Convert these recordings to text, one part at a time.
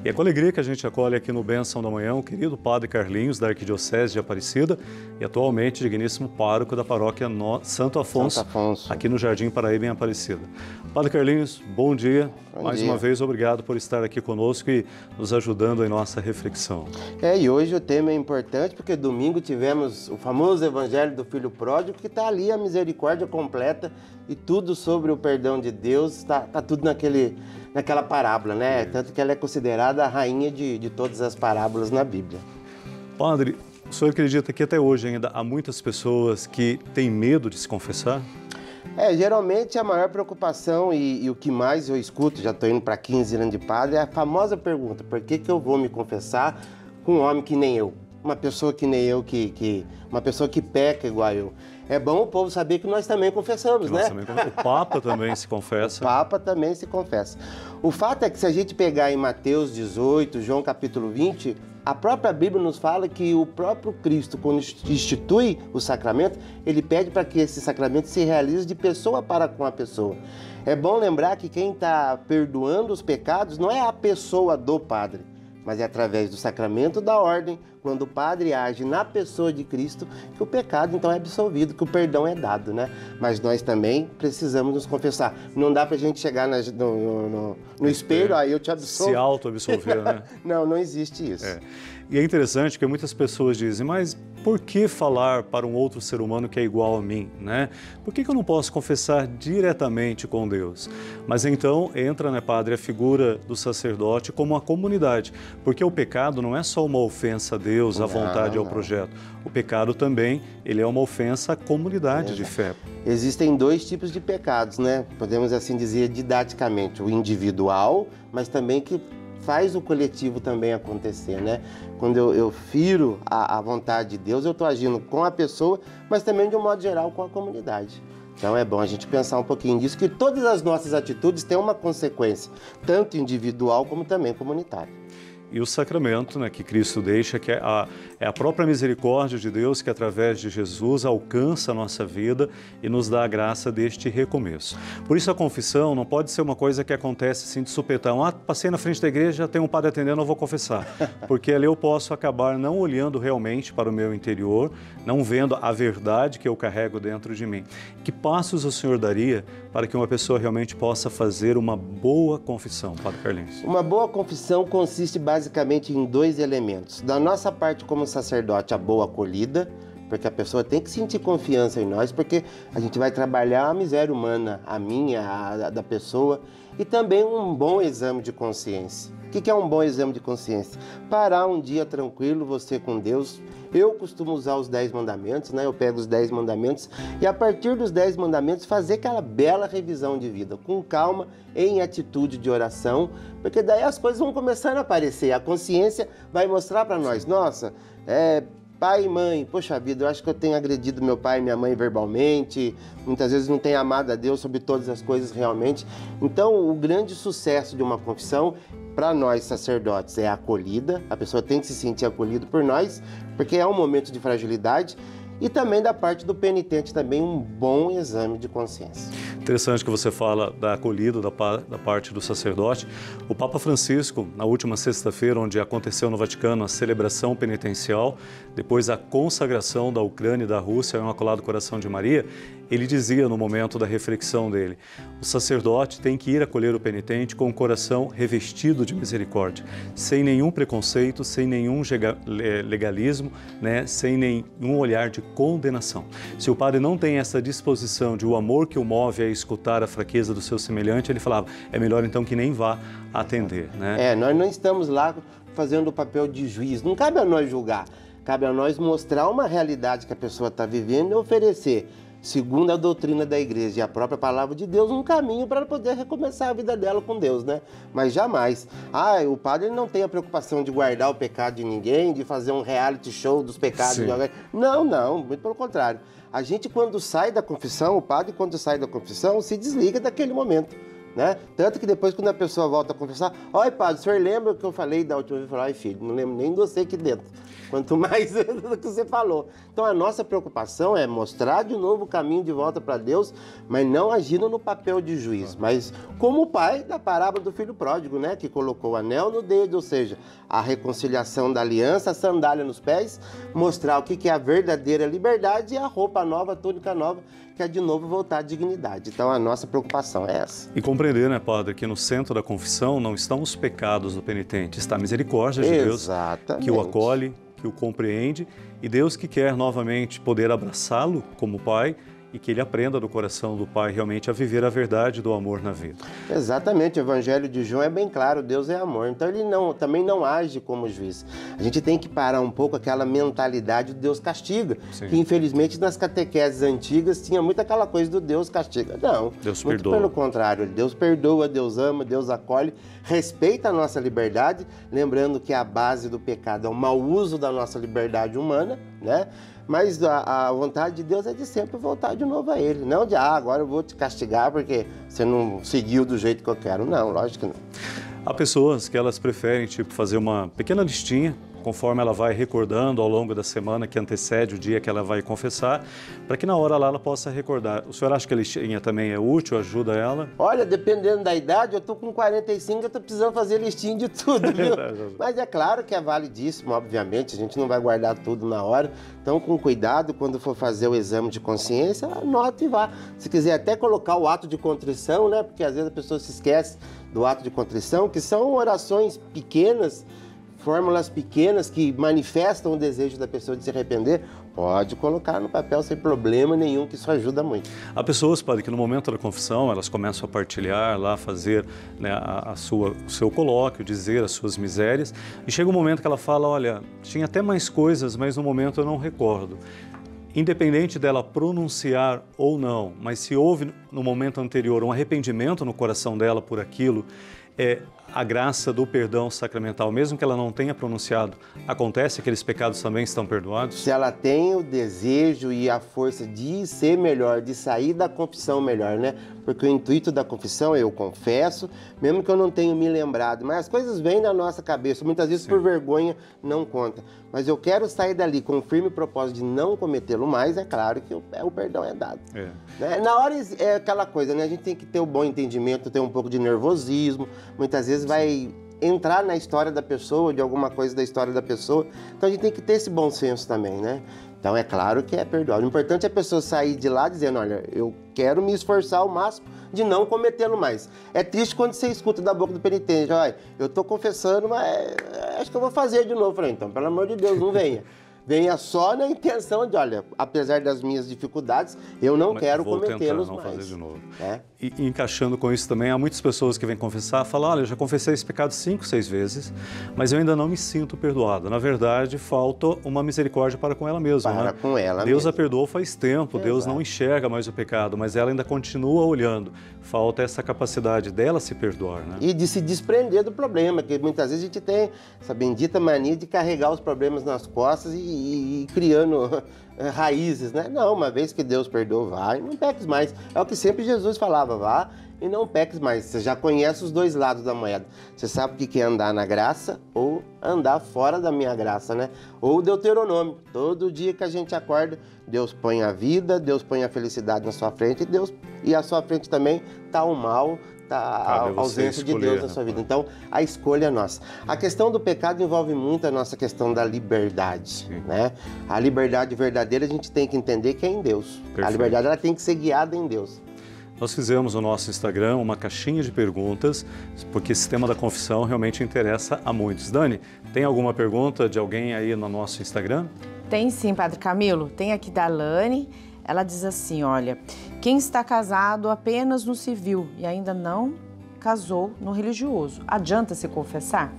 E é com alegria que a gente acolhe aqui no Bênção da Manhã o querido Padre Carlinhos, da Arquidiocese de Aparecida, e atualmente digníssimo pároco da paróquia Santo Afonso, aqui no Jardim Paraíba, em Aparecida. Padre Carlinhos, bom dia. Mais uma vez, obrigado por estar aqui conosco e nos ajudando em nossa reflexão. E hoje o tema é importante porque domingo tivemos o famoso Evangelho do Filho Pródigo, que está ali a misericórdia completa e tudo sobre o perdão de Deus, está tudo naquela parábola, né? Tanto que ela é considerada a rainha de todas as parábolas na Bíblia. Padre, o senhor acredita que até hoje ainda há muitas pessoas que têm medo de se confessar? Geralmente a maior preocupação e o que mais eu escuto, já estou indo para 15 anos de padre, é a famosa pergunta: por que eu vou me confessar com um homem que nem eu? Uma pessoa que nem eu, uma pessoa que peca igual eu. É bom o povo saber que nós também confessamos, né? O Papa também se confessa. O Papa também se confessa. O fato é que se a gente pegar em Mateus 18, João capítulo 20, a própria Bíblia nos fala que o próprio Cristo, quando institui o sacramento, ele pede para que esse sacramento se realize de pessoa para com a pessoa. É bom lembrar que quem está perdoando os pecados não é a pessoa do padre, mas é através do sacramento da ordem, quando o padre age na pessoa de Cristo, que o pecado então é absolvido, que o perdão é dado, né? Mas nós também precisamos nos confessar. Não dá pra gente chegar no espelho, aí eu te absolvo. Se auto-absolver, né? Não existe isso. E é interessante que muitas pessoas dizem, mas por que falar para um outro ser humano que é igual a mim, né? Por que eu não posso confessar diretamente com Deus? Mas então entra, né, padre, a figura do sacerdote como uma comunidade, porque o pecado não é só uma ofensa a Deus, à vontade, ao projeto. O pecado também, ele é uma ofensa à comunidade de fé. Existem dois tipos de pecados, né? Podemos assim dizer didaticamente, o individual, mas também que faz o coletivo também acontecer, né? Quando eu firo a vontade de Deus, eu estou agindo com a pessoa, mas também de um modo geral com a comunidade. Então é bom a gente pensar um pouquinho disso, que todas as nossas atitudes têm uma consequência, tanto individual como também comunitária. E o sacramento, né, que Cristo deixa, que é a própria misericórdia de Deus que, através de Jesus, alcança a nossa vida e nos dá a graça deste recomeço. Por isso, a confissão não pode ser uma coisa que acontece assim de supetão. Passei na frente da igreja, tem um padre atendendo, eu vou confessar. Porque ali eu posso acabar não olhando realmente para o meu interior, não vendo a verdade que eu carrego dentro de mim. Que passos o Senhor daria para que uma pessoa realmente possa fazer uma boa confissão, Padre Carlinhos? Uma boa confissão consiste basicamente em dois elementos. Da nossa parte como sacerdote, a boa acolhida, porque a pessoa tem que sentir confiança em nós, porque a gente vai trabalhar a miséria humana, a minha, a da pessoa, e também um bom exame de consciência. O que é um bom exame de consciência? Parar um dia tranquilo, você com Deus. Eu costumo usar os 10 mandamentos, né? Eu pego os 10 mandamentos e a partir dos 10 mandamentos fazer aquela bela revisão de vida, com calma, em atitude de oração, porque daí as coisas vão começando a aparecer. A consciência vai mostrar para nós, nossa, pai e mãe, poxa vida, eu acho que eu tenho agredido meu pai e minha mãe verbalmente, muitas vezes não tenho amado a Deus sobre todas as coisas realmente. Então, o grande sucesso de uma confissão, para nós sacerdotes, é a acolhida, a pessoa tem que se sentir acolhida por nós, porque é um momento de fragilidade, e também da parte do penitente também um bom exame de consciência. Interessante que você fala da acolhida da parte do sacerdote. O Papa Francisco, na última sexta-feira, onde aconteceu no Vaticano a celebração penitencial, depois a consagração da Ucrânia e da Rússia ao Imaculado Coração de Maria, ele dizia no momento da reflexão dele, o sacerdote tem que ir acolher o penitente com o coração revestido de misericórdia, sem nenhum preconceito, sem nenhum legalismo, né, sem nenhum olhar de condenação. Se o padre não tem essa disposição de o amor que o move a escutar a fraqueza do seu semelhante, ele falava, é melhor então que nem vá atender, né? Nós não estamos lá fazendo o papel de juiz, não cabe a nós julgar, cabe a nós mostrar uma realidade que a pessoa está vivendo e oferecer, segundo a doutrina da igreja e a própria palavra de Deus, um caminho para ela poder recomeçar a vida dela com Deus, né? Mas jamais. O padre não tem a preocupação de guardar o pecado de ninguém, de fazer um reality show dos pecados de alguém. Não, muito pelo contrário. A gente, quando sai da confissão, o padre, quando sai da confissão, se desliga daquele momento. né? Tanto que depois, quando a pessoa volta a confessar, olha, padre, o senhor lembra o que eu falei da última vez? Eu falo, ai, filho, não lembro nem de você aqui dentro, quanto mais do que você falou. Então, a nossa preocupação é mostrar de novo o caminho de volta para Deus, mas não agindo no papel de juiz, mas como o pai da parábola do filho pródigo, né? Que colocou o anel no dedo, ou seja, a reconciliação da aliança, a sandália nos pés, mostrar o que é a verdadeira liberdade e a roupa nova, a túnica nova, que é de novo voltar à dignidade. Então, a nossa preocupação é essa. E compreender, né, padre, que no centro da confissão não estão os pecados do penitente, está a misericórdia de Deus, que o acolhe, que o compreende, e Deus que quer novamente poder abraçá-lo como pai e que ele aprenda do coração do pai realmente a viver a verdade do amor na vida. Exatamente, o Evangelho de João é bem claro, Deus é amor, então ele também não age como juiz. A gente tem que parar um pouco aquela mentalidade do Deus castiga, Sim. que infelizmente nas catequeses antigas tinha muito aquela coisa do Deus castiga. Não, Deus muito perdoa. Pelo contrário, Deus perdoa, Deus ama, Deus acolhe, respeita a nossa liberdade, lembrando que a base do pecado é o mau uso da nossa liberdade humana, né? Mas a vontade de Deus é de sempre voltar de novo a Ele. Não de, agora eu vou te castigar porque você não seguiu do jeito que eu quero. Não, lógico que não. Há pessoas que elas preferem, fazer uma pequena listinha, conforme ela vai recordando ao longo da semana que antecede o dia que ela vai confessar, para que na hora lá ela possa recordar. O senhor acha que a listinha também é útil, ajuda ela? Olha, dependendo da idade, eu tô com 45, eu tô precisando fazer listinha de tudo, viu? Mas é claro que é validíssimo, obviamente, a gente não vai guardar tudo na hora. Então, com cuidado, quando for fazer o exame de consciência, anote e vá. Se quiser até colocar o ato de contrição, né? Porque às vezes a pessoa se esquece do ato de contrição, que são orações pequenas, fórmulas pequenas que manifestam o desejo da pessoa de se arrepender, pode colocar no papel sem problema nenhum, que isso ajuda muito. Há pessoas, padre, que no momento da confissão, elas começam a partilhar lá, fazer, né, o seu colóquio, dizer as suas misérias, e chega um momento que ela fala, olha, tinha até mais coisas, mas no momento eu não recordo. Independente dela pronunciar ou não, mas se houve no momento anterior um arrependimento no coração dela por aquilo, a graça do perdão sacramental, mesmo que ela não tenha pronunciado, acontece, aqueles pecados também estão perdoados? Se ela tem o desejo e a força de ser melhor, de sair da confissão melhor, né? Porque o intuito da confissão, eu confesso, mesmo que eu não tenha me lembrado, mas as coisas vêm na nossa cabeça, muitas vezes Sim. por vergonha não conta. Mas eu quero sair dali com o firme propósito de não cometê-lo mais, é claro que o perdão é dado. Né? Na hora é aquela coisa, né? A gente tem que ter um bom entendimento, ter um pouco de nervosismo, muitas vezes vai entrar na história da pessoa, de alguma coisa da história da pessoa, então a gente tem que ter esse bom senso também, né? Então é claro que é perdoado. O importante é a pessoa sair de lá dizendo, olha, eu quero me esforçar ao máximo de não cometê-lo mais. É triste quando você escuta da boca do penitente, olha, eu estou confessando, mas acho que eu vou fazer de novo. Eu falei, então, pelo amor de Deus, não venha. Venha só na intenção de, olha, apesar das minhas dificuldades, eu não quero cometê-los mais. Fazer de novo. E encaixando com isso também, há muitas pessoas que vêm confessar, falam, olha, eu já confessei esse pecado 5, 6 vezes, mas eu ainda não me sinto perdoado. Na verdade, falta uma misericórdia para com ela mesma. Para com ela Deus a perdoou faz tempo, Deus não enxerga mais o pecado, mas ela ainda continua olhando. Falta essa capacidade dela se perdoar, né? E de se desprender do problema, que muitas vezes a gente tem essa bendita mania de carregar os problemas nas costas e criando raízes, né? Não, uma vez que Deus perdoou, vai, não peques mais. É o que sempre Jesus falava, vá e não peques mais. Você já conhece os dois lados da moeda. Você sabe o que é andar na graça ou andar fora da minha graça, né? Ou Deuteronômio. Todo dia que a gente acorda, Deus põe a vida, Deus põe a felicidade na sua frente e à sua frente também está o mal, a ausência de Deus na sua vida. Então, a escolha é nossa. A questão do pecado envolve muito a nossa questão da liberdade, né? A liberdade verdadeira a gente tem que entender que é em Deus. Perfeito. A liberdade ela tem que ser guiada em Deus. Nós fizemos no nosso Instagram uma caixinha de perguntas, porque esse tema da confissão realmente interessa a muitos. Dani, tem alguma pergunta de alguém aí no nosso Instagram? Tem sim, Padre Camilo. Tem aqui da Lani. Ela diz assim, olha, quem está casado apenas no civil e ainda não casou no religioso, adianta se confessar?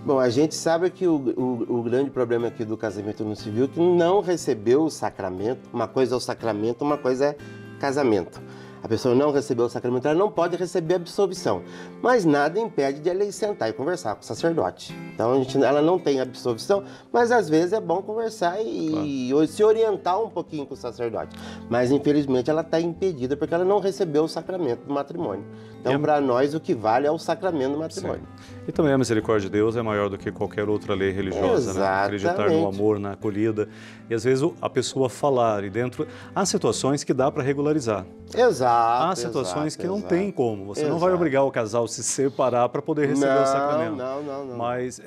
Bom, a gente sabe que o grande problema aqui do casamento no civil é que não recebeu o sacramento. Uma coisa é o sacramento, uma coisa é casamento. a pessoa não recebeu o sacramento, ela não pode receber a absolvição. Mas nada impede de ela ir sentar e conversar com o sacerdote. Então, ela não tem absolvição, mas às vezes é bom conversar e se orientar um pouquinho com o sacerdote. Mas, infelizmente, ela está impedida porque ela não recebeu o sacramento do matrimônio. Então, para nós, o que vale é o sacramento do matrimônio. Sim. E também a misericórdia de Deus é maior do que qualquer outra lei religiosa, né? Acreditar no amor, na acolhida. E às vezes a pessoa falar e dentro... Há situações que dá para regularizar. Exato. Há situações que não tem como. Você não vai obrigar o casal a se separar para poder receber o sacramento. Não. Mas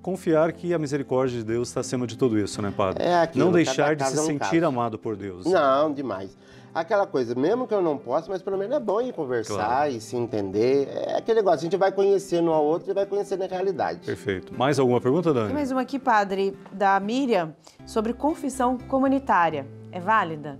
confiar que a misericórdia de Deus está acima de tudo isso, né, padre? É aquilo, não deixar de se sentir amado por Deus. Não, demais. Aquela coisa, mesmo que eu não possa, mas pelo menos é bom ir conversar e se entender. É aquele negócio, a gente vai conhecendo um ao outro e vai conhecendo a realidade. Perfeito. Mais alguma pergunta, Dani? Tem mais uma aqui, padre, da Miriam, sobre confissão comunitária. É válida?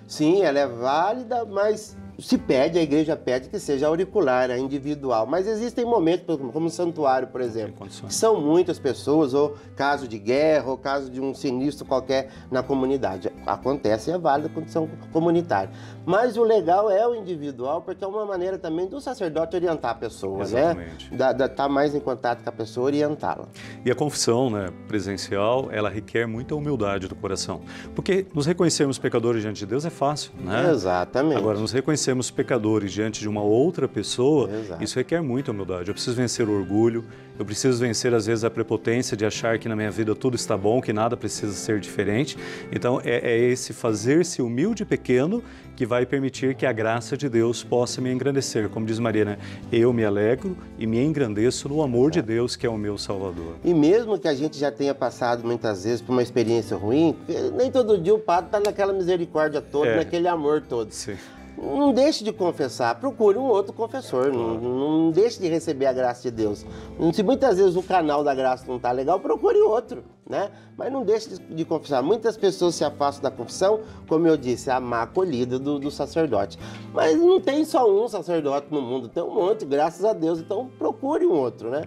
Sim, ela é válida, mas se pede, a igreja pede que seja auricular, individual. Mas existem momentos, como o santuário, por exemplo, que são muitas pessoas, ou caso de guerra, ou caso de um sinistro qualquer na comunidade. Acontece e é válida a confissão comunitária. Mas o legal é o individual, porque é uma maneira também do sacerdote orientar a pessoa, exatamente, né? Estar mais em contato com a pessoa, orientá-la. E a confissão, né, presencial, ela requer muita humildade do coração. Porque nos reconhecermos pecadores diante de Deus é fácil, né? Exatamente. Agora, nos reconhecermos pecadores diante de uma outra pessoa, exato, isso requer muita humildade. Eu preciso vencer o orgulho, eu preciso vencer às vezes a prepotência de achar que na minha vida tudo está bom, que nada precisa ser diferente. Então é esse fazer-se humilde e pequeno que vai permitir que a graça de Deus possa me engrandecer. Como diz Maria, né? Eu me alegro e me engrandeço no amor de Deus, que é o meu Salvador. E mesmo que a gente já tenha passado muitas vezes por uma experiência ruim, nem todo dia o padre está naquela misericórdia toda, naquele amor todo. Sim. Não deixe de confessar, procure um outro confessor, não deixe de receber a graça de Deus. Se muitas vezes o canal da graça não está legal, procure outro, né? Mas não deixe de confessar. Muitas pessoas se afastam da confissão, como eu disse, a má acolhida do sacerdote. Mas não tem só um sacerdote no mundo, tem um monte, graças a Deus, então procure um outro, né?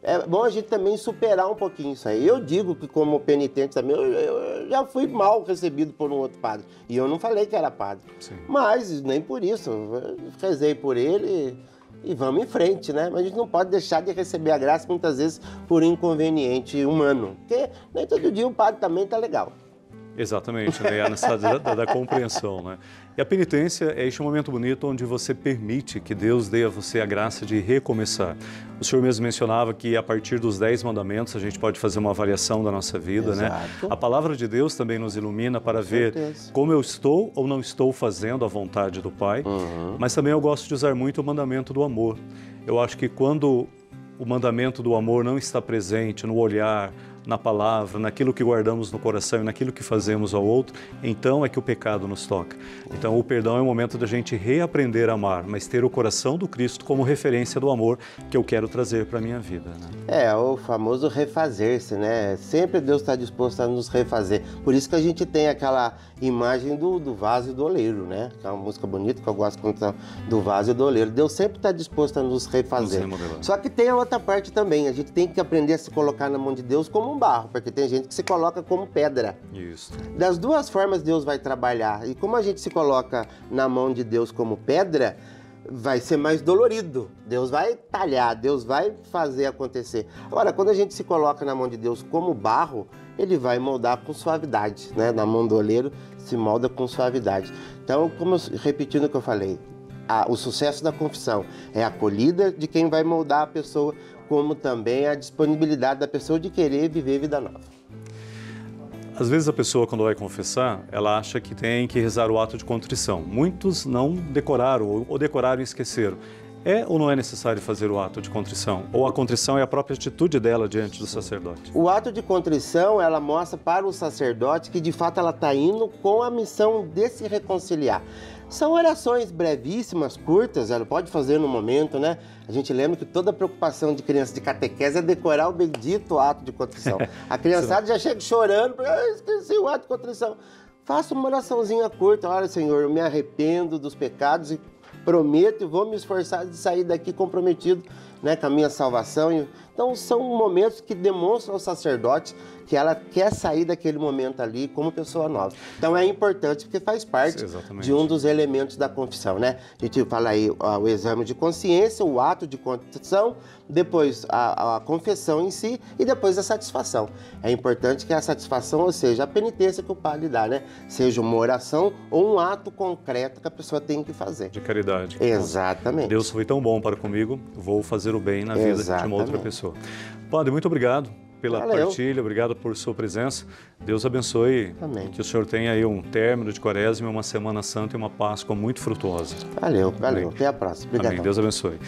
É bom a gente também superar um pouquinho isso aí. Eu digo que como penitente também, eu já fui mal recebido por um outro padre. E eu não falei que era padre. Sim. Mas nem por isso. Eu rezei por ele e vamos em frente, né? Mas a gente não pode deixar de receber a graça muitas vezes por inconveniente humano. Porque nem todo dia o padre também tá legal. Exatamente, né? A necessidade da compreensão, né? E a penitência é este momento bonito onde você permite que Deus dê a você a graça de recomeçar. O senhor mesmo mencionava que a partir dos 10 mandamentos a gente pode fazer uma avaliação da nossa vida, né? A palavra de Deus também nos ilumina para ver como eu estou ou não estou fazendo a vontade do Pai, mas também eu gosto de usar muito o mandamento do amor. Eu acho que quando o mandamento do amor não está presente no olhar, na palavra, naquilo que guardamos no coração e naquilo que fazemos ao outro, então é que o pecado nos toca. Então o perdão é o momento da gente reaprender a amar, mas ter o coração do Cristo como referência do amor que eu quero trazer para a minha vida, né? É, o famoso refazer-se, né? Sempre Deus está disposto a nos refazer. Por isso que a gente tem aquela imagem do vaso e do oleiro, né? Que é uma música bonita que eu gosto do vaso e do oleiro. Deus sempre está disposto a nos refazer. Só que tem a outra parte também. A gente tem que aprender a se colocar na mão de Deus como um barro, porque tem gente que se coloca como pedra. Isso. Das duas formas Deus vai trabalhar. E como a gente se coloca na mão de Deus como pedra, vai ser mais dolorido. Deus vai talhar, Deus vai fazer acontecer. Agora, quando a gente se coloca na mão de Deus como barro, Ele vai moldar com suavidade, né? Na mão do oleiro se molda com suavidade. Então, repetindo o que eu falei, o sucesso da confissão é a acolhida de quem vai moldar a pessoa, como também a disponibilidade da pessoa de querer viver vida nova. Às vezes a pessoa, quando vai confessar, ela acha que tem que rezar o ato de contrição. Muitos não decoraram ou decoraram e esqueceram. É ou não é necessário fazer o ato de contrição? Ou a contrição é a própria atitude dela diante do sacerdote? O ato de contrição, ela mostra para o sacerdote que de fato ela está indo com a missão de se reconciliar. São orações brevíssimas, curtas, ela pode fazer no momento, né? A gente lembra que toda preocupação de criança de catequese é decorar o bendito ato de contrição. A criançada já chega chorando, esqueci o ato de contrição. Faça uma oraçãozinha curta, olha, Senhor, eu me arrependo dos pecados e prometo e vou me esforçar de sair daqui comprometido, né, com a minha salvação. Então, são momentos que demonstram ao sacerdote que ela quer sair daquele momento ali como pessoa nova. Então é importante porque faz parte Exatamente. de um dos elementos da confissão, né? A gente fala aí o exame de consciência, o ato de contrição, depois a confissão em si e depois a satisfação. É importante que a satisfação, ou seja, a penitência que o padre dá, né? Seja uma oração ou um ato concreto que a pessoa tem que fazer. De caridade. Exatamente. Deus foi tão bom para comigo, vou fazer o bem na vida de uma outra pessoa. Padre, muito obrigado pela partilha, obrigado por sua presença. Deus abençoe. Amém. Que o senhor tenha aí um término de Quaresma, uma Semana Santa e uma Páscoa muito frutuosa. Valeu. Até a próxima. Obrigado. Amém. Deus abençoe.